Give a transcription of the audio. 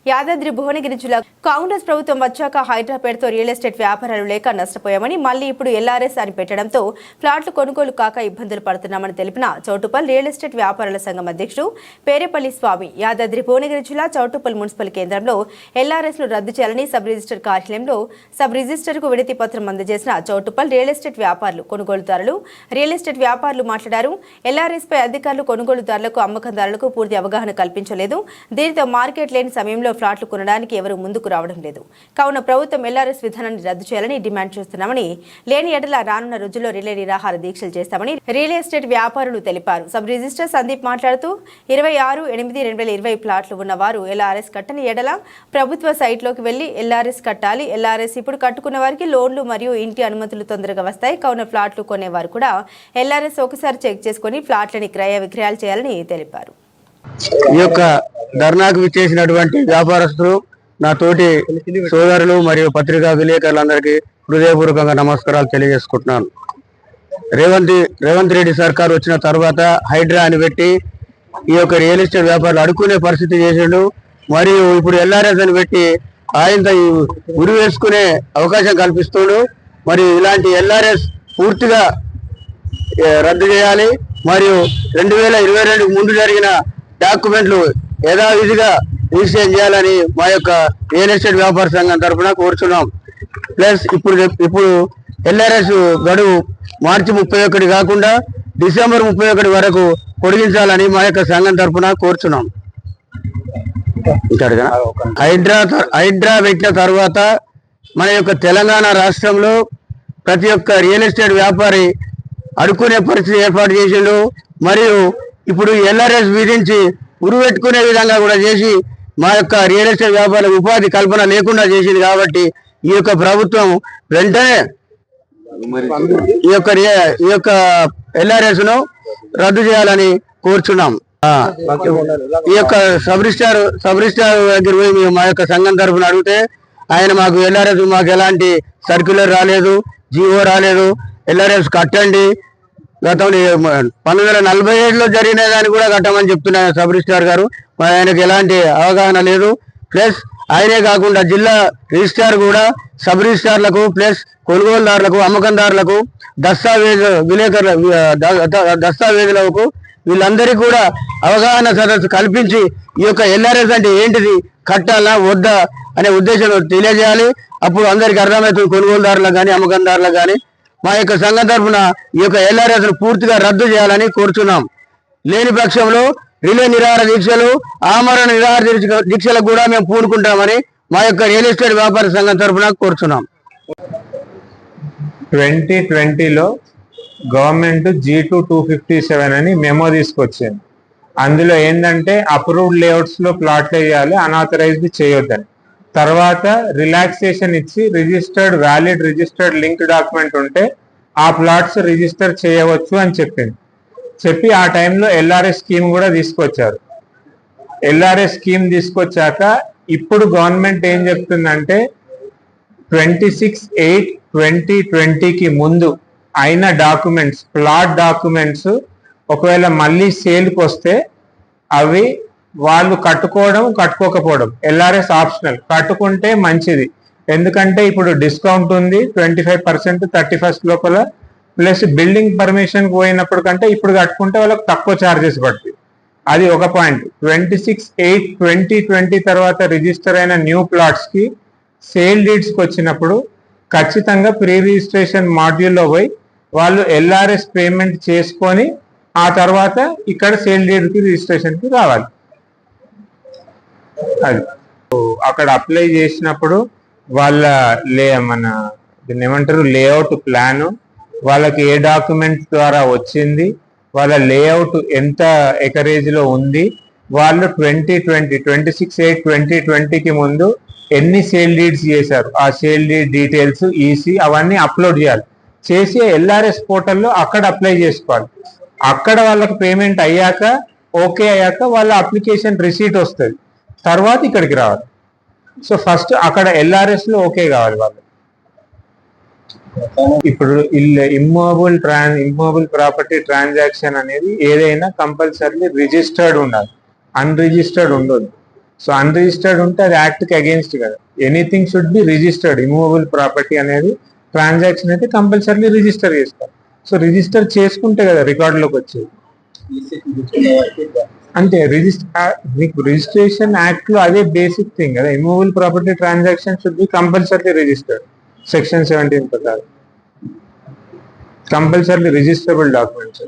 యాదాద్రి భువనగిరి జిల్లా కాంగ్రెస్ ప్రభుత్వం వచ్చాక హైదరాబాద్తో రియల్ ఎస్టేట్ వ్యాపారాలు లేక నష్టపోయామని మళ్లీ ఇప్పుడు ఎల్ఆర్ఎస్ అని పెట్టడంతో ఫ్లాట్లు కొనుగోలు కాక ఇబ్బందులు పడుతున్నామని తెలిపిన చౌటుప్పల్ రియల్ ఎస్టేట్ వ్యాపారుల సంఘం అధ్యక్షుడు పేరేపల్లి స్వామి యాదాద్రి భువనగిరి జిల్లా చౌటుప్పల్ మున్సిపల్ కేంద్రంలో ఎల్ఆర్ఎస్ ను రద్దు చేయాలని సబ్ రిజిస్టర్ కార్యాలయంలో సబ్ రిజిస్టర్ కు వినతి పత్రం అందజేసిన చౌటుప్పల్ రియల్ ఎస్టేట్ వ్యాపారులు కొనుగోలుదారులు రియల్ ఎస్టేట్ వ్యాపారులు మాట్లాడారు. ఎల్ఆర్ఎస్ పై అధికారులు కొనుగోలుదారులకు అమ్మకందారులకు పూర్తి అవగాహన కల్పించలేదు. దీనితో మార్కెట్ లేని సమయంలో ఫ్లాట్లు కొనడానికి ఎవరు ముందుకు రావడం లేదు. కావున ప్రభుత్వం ఎల్ఆర్ఎస్ విధానాన్ని రద్దు చేయాలని డిమాండ్ చేస్తున్నామని, లేని ఎడల రానున్న రోజుల్లో రిలే నిరాహార దీక్షలు చేస్తామని రియల్ ఎస్టేట్ వ్యాపారులు తెలిపారు. సబ్ రిజిస్టర్ సందీప్ మాట్లాడుతూ 26/8/2020 ప్లాట్లు ఉన్నవారు ఎల్ఆర్ఎస్ కట్టని ఎడల ప్రభుత్వ సైట్లోకి వెళ్లి ఎల్ఆర్ఎస్ కట్టాలి. ఎల్ఆర్ఎస్ ఇప్పుడు కట్టుకున్న వారికి లోన్లు మరియు ఇంటి అనుమతులు తొందరగా వస్తాయి. కావున ఫ్లాట్లు కొనేవారు కూడా ఎల్ఆర్ఎస్ ఒకసారి చెక్ చేసుకుని ఫ్లాట్లని క్రయ విక్రయాలు చేయాలని తెలిపారు. ఈ యొక్క ధర్నాకు విచ్చేసినటువంటి వ్యాపారస్తులు, నా తోటి సోదరులు మరియు పత్రికా విలేకరులందరికీ హృదయపూర్వకంగా నమస్కారాలు తెలియజేసుకుంటున్నాను. రేవంత్ రెడ్డి సర్కార్ వచ్చిన తర్వాత హైడ్రా అని పెట్టి ఈ యొక్క రియల్ ఎస్టేట్ వ్యాపారాలు అడుక్కునే పరిస్థితి చేసిండు. మరియు ఇప్పుడు ఎల్ఆర్ఎస్ అని పెట్టి ఆయనతో ఉరి వేసుకునే అవకాశం కల్పిస్తుండు. మరియు ఇలాంటి ఎల్ఆర్ఎస్ పూర్తిగా రద్దు చేయాలి. మరియు 2022 ముందు జరిగిన డాక్యుమెంట్లు యథావిధిగా రిజిస్ట్రేషన్ చేయాలని మా యొక్క రియల్ ఎస్టేట్ వ్యాపార సంఘం తరఫున కోరుచున్నాం. ప్లస్ ఇప్పుడు ఎల్ఆర్ఎస్ గడువు మార్చి 31 కాకుండా డిసెంబర్ 31 వరకు పొడిగించాలని మా యొక్క సంఘం తరఫున కోరుచున్నాం. హైడ్రా పెట్టిన తర్వాత మన యొక్క తెలంగాణ రాష్ట్రంలో ప్రతి ఒక్క రియల్ ఎస్టేట్ వ్యాపారి అడుక్కునే పరిస్థితి ఏర్పాటు చేసిండు. మరియు ఇప్పుడు ఎల్ఆర్ఎస్ విధించి ఉరువెట్టుకునే విధంగా కూడా చేసి మా యొక్క రియల్ ఎస్టేట్ వ్యాపార ఉపాధి కల్పన లేకుండా చేసింది. కాబట్టి ఈ యొక్క ప్రభుత్వం వెంటనే ఈ యొక్క ఎల్ఆర్ఎస్ ను రద్దు చేయాలని కోరుచున్నాం. ఈ యొక్క సబ్ రిజిస్టార్ దగ్గర పోయి మేము మా యొక్క సంఘం తరఫున అడిగితే ఆయన మాకు ఎల్ఆర్ఎస్ మాకు ఎలాంటి సర్క్యులర్ రాలేదు, జీవో రాలేదు, ఎల్ఆర్ఎస్ కట్టండి, గతంలో 1947లో జరిగిన దాన్ని కూడా కట్టమని చెప్తున్నారు సబ్ రిజిస్టార్ గారు. ఆయనకు ఎలాంటి అవగాహన లేదు. ప్లస్ ఆయనే కాకుండా జిల్లా రిజిస్టార్ కూడా సబ్ రిజిస్టార్లకు ప్లస్ కొనుగోలుదారులకు అమ్మకందారులకు దస్తావేజులకు వీళ్ళందరికీ కూడా అవగాహన సదస్సు కల్పించి ఈ యొక్క ఎల్ఆర్ఎస్ అంటే ఏంటిది, కట్టాలా వద్దా అనే ఉద్దేశం తెలియజేయాలి. అప్పుడు అందరికి అర్థమవుతుంది, కొనుగోలుదారులకు కానీ అమ్మకందారులకు కానీ. మా యొక్క సంఘం తరఫున ఈ యొక్క ఎల్ఆర్ఎస్ పూర్తిగా రద్దు చేయాలని కోరుచున్నాం. లేని పక్షంలో రిలే నిరాహార దీక్షలు, ఆమరణ నిరాహార దీక్షలకు కూడా మేము పూనుకుంటామని మా యొక్క రియల్ ఎస్టేట్ వ్యాపార సంఘం తరఫున కోరుచున్నాం. 2020లో గవర్నమెంట్ G2/257 అని మెమో తీసుకొచ్చింది. అందులో ఏంటంటే అప్రూవ్డ్ లేఅవుట్స్ లో ప్లాట్లు వేయాలి, అన్ఆథరైజ్డ్ చేయొద్దని. తర్వాత రిలాక్సేషన్ ఇచ్చి వ్యాలిడ్ రిజిస్టర్డ్ లింక్ డాక్యుమెంట్ ఉంటే ఆ ప్లాట్స్ రిజిస్టర్ చేయవచ్చు అని చెప్పి ఆ టైంలో ఎల్ఆర్ఎస్ స్కీమ్ కూడా తీసుకొచ్చారు. ఎల్ఆర్ఎస్ స్కీమ్ తీసుకొచ్చాక ఇప్పుడు గవర్నమెంట్ ఏం చెప్తుందంటే 26/8/2020కి ముందు అయిన డాక్యుమెంట్స్, ప్లాట్ డాక్యుమెంట్స్ ఒకవేళ మళ్ళీ సేల్కి వస్తే అవి వాళ్ళు కట్టుకోకపోవడం ఎల్ఆర్ఎస్ ఆప్షనల్. కట్టుకుంటే మంచిది, ఎందుకంటే ఇప్పుడు డిస్కౌంట్ ఉంది 25% 31st లోపల. ప్లస్ బిల్డింగ్ పర్మిషన్ పోయినప్పుడు కంటే ఇప్పుడు కట్టుకుంటే వాళ్ళకి తక్కువ ఛార్జెస్ పడుతుంది. అది ఒక పాయింట్. 26/8/2020 తర్వాత రిజిస్టర్ అయిన న్యూ ప్లాట్స్ కి సేల్ డీడ్స్కి వచ్చినప్పుడు ఖచ్చితంగా ప్రీ రిజిస్ట్రేషన్ మాడ్యూల్లో పోయి వాళ్ళు ఎల్ఆర్ఎస్ పేమెంట్ చేసుకొని ఆ తర్వాత ఇక్కడ సేల్ డీడ్కి రిజిస్ట్రేషన్కి రావాలి. అది అక్కడ అప్లై చేసినప్పుడు వాళ్ళ దీన్ని ఏమంటారు లేఅవుట్ ప్లాను, వాళ్ళకి ఏ డాక్యుమెంట్స్ ద్వారా వచ్చింది, వాళ్ళ లేఅవుట్ ఎంత ఎకరేజ్ లో ఉంది, వాళ్ళు 26/8/2020కి ముందు ఎన్ని సేల్ డీడ్స్ చేశారు, ఆ సేల్ డీడ్ డీటెయిల్స్, ఈసీ అవన్నీ అప్లోడ్ చేయాలి. చేసి ఎల్ఆర్ఎస్ పోర్టల్లో అక్కడ అప్లై చేసుకోవాలి. అక్కడ వాళ్ళకి పేమెంట్ అయ్యాక, ఓకే అయ్యాక వాళ్ళ అప్లికేషన్ రిసీట్ వస్తుంది. తర్వాత ఇక్కడికి రావాలి. సో ఫస్ట్ అక్కడ ఎల్ఆర్ఎస్ లో ఓకే కావాలి వాళ్ళు. ఇప్పుడు ఇమ్మూవబుల్ ప్రాపర్టీ ట్రాన్సాక్షన్ అనేది ఏదైనా కంపల్సరీ రిజిస్టర్డ్ ఉండాలి, అన్రిజిస్టర్డ్ ఉండదు. సో అన్రిజిస్టర్డ్ ఉంటే అది యాక్ట్ కి అగేన్స్ట్ కదా. Anything should be registered. Immovable property అనేది ట్రాన్సాక్షన్ అయితే కంపల్సరీ రిజిస్టర్ చేస్తారు. సో రిజిస్టర్ చేసుకుంటే కదా రికార్డులోకి వచ్చేది. అంటే మీకు రిజిస్ట్రేషన్ యాక్ట్ లో అదే బేసిక్ థింగ్ కదా. Immovable property transaction should be compulsory registered. Section 17 ప్రకారం కంపల్సరీ రిజిస్టరబుల్ డాక్యుమెంట్స్.